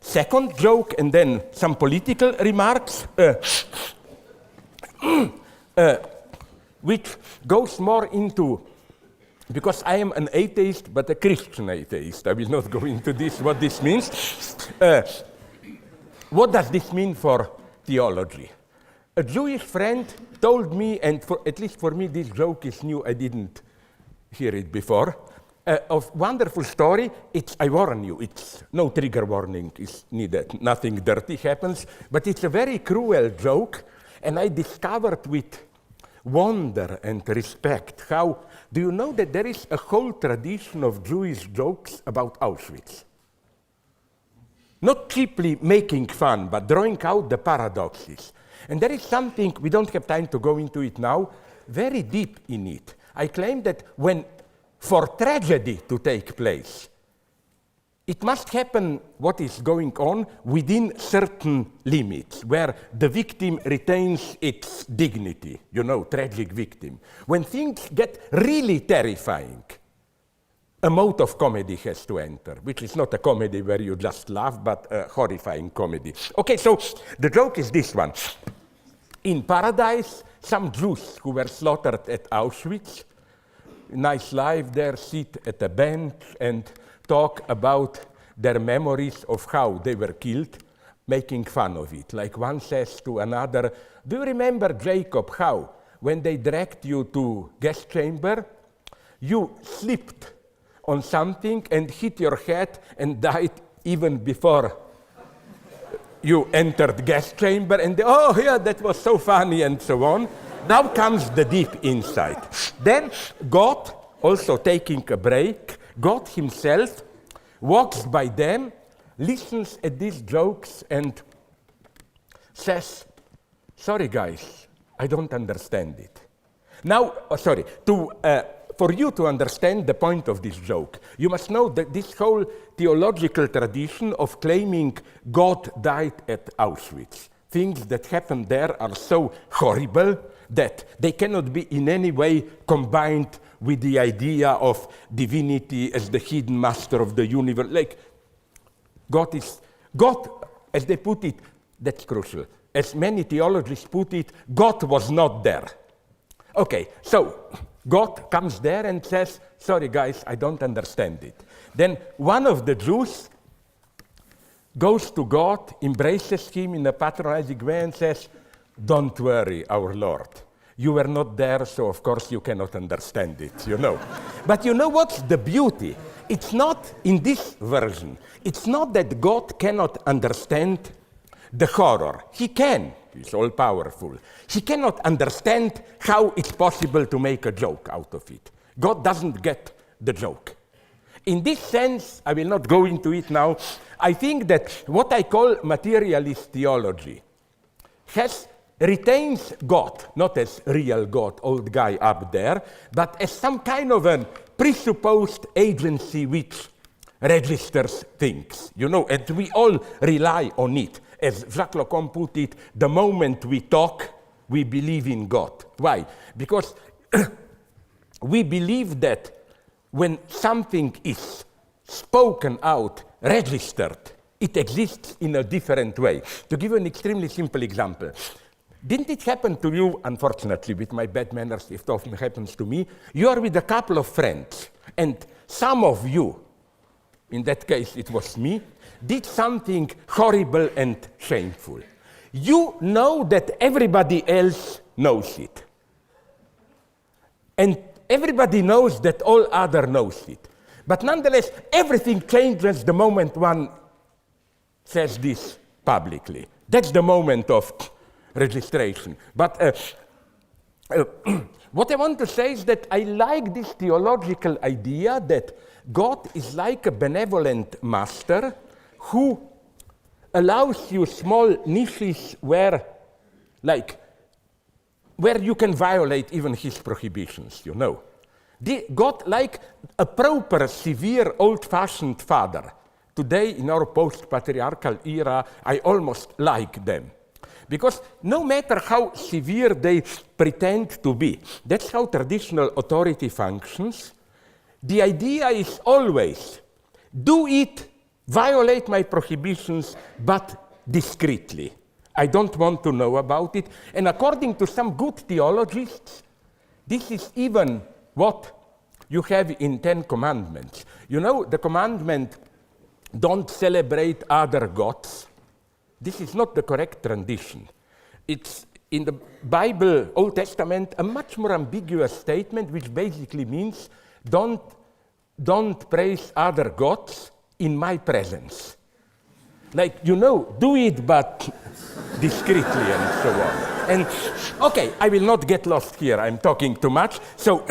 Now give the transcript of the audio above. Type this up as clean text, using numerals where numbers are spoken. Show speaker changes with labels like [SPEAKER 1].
[SPEAKER 1] second joke, and then some political remarks, which goes more into, because I am an atheist, but a Christian atheist. I will not go into this, what this means. What does this mean for theology? A Jewish friend told me, and at least for me this joke is new, I didn't hear it before, of wonderful story. I warn you, it's no trigger warning is needed, nothing dirty happens, but it's a very cruel joke, and I discovered with wonder and respect how, do you know that there is a whole tradition of Jewish jokes about Auschwitz? Not cheaply making fun, but drawing out the paradoxes. And there is something, we don't have time to go into it now, very deep in it. I claim that when, for tragedy to take place, it must happen what is going on within certain limits, where the victim retains its dignity, you know, tragic victim. When things get really terrifying, a mode of comedy has to enter, which is not a comedy where you just laugh, but a horrifying comedy. Okay, so the joke is this one. In paradise, some Jews who were slaughtered at Auschwitz, nice life there, sit at a bench and talk about their memories of how they were killed, making fun of it. Like one says to another, do you remember, Jacob, how when they dragged you to gas chamber, you slipped on something and hit your head and died even before you entered gas chamber, and oh yeah, that was so funny and so on. Now comes the deep insight. Then God, also taking a break, God himself walks by them, listens at these jokes and says, sorry guys, I don't understand it. Now, for you to understand the point of this joke, you must know that this whole theological tradition of claiming God died at Auschwitz, things that happened there are so horrible that they cannot be in any way combined with the idea of divinity as the hidden master of the universe. Like, God, as they put it, that's crucial. As many theologians put it, God was not there. Okay, so God comes there and says, sorry guys, I don't understand it. Then one of the Jews goes to God, embraces him in a patronizing way and says, don't worry, our Lord. You were not there, so of course you cannot understand it, you know. But you know what's the beauty? It's not, in this version, it's not that God cannot understand the horror. He can. He's all-powerful. He cannot understand how it's possible to make a joke out of it. God doesn't get the joke. In this sense, I will not go into it now, I think that what I call materialist theology retains God, not as real God, old guy up there, but as some kind of a presupposed agency which registers things, you know, and we all rely on it. As Jacques Lacan put it, the moment we talk, we believe in God. Why? Because we believe that when something is spoken out, registered, it exists in a different way. To give you an extremely simple example, didn't it happen to you, unfortunately, with my bad manners, it often happens to me, you are with a couple of friends, and some of you, in that case it was me, did something horrible and shameful. You know that everybody else knows it. And everybody knows that all other knows it. But nonetheless, everything changes the moment one says this publicly. That's the moment of registration. But what I want to say is that I like this theological idea that God is like a benevolent master who allows you small niches where you can violate even his prohibitions, you know. God, like a proper, severe, old-fashioned father. Today, in our post-patriarchal era, I almost like them. Because no matter how severe they pretend to be, that's how traditional authority functions, the idea is always, do it violate my prohibitions, but discreetly. I don't want to know about it. And according to some good theologists, this is even what you have in 10 Commandments. You know, the commandment, don't celebrate other gods. This is not the correct rendition. It's in the Bible, Old Testament, a much more ambiguous statement, which basically means don't praise other gods in my presence. Like, you know, do it, but discreetly and so on. And, okay, I will not get lost here. I'm talking too much. So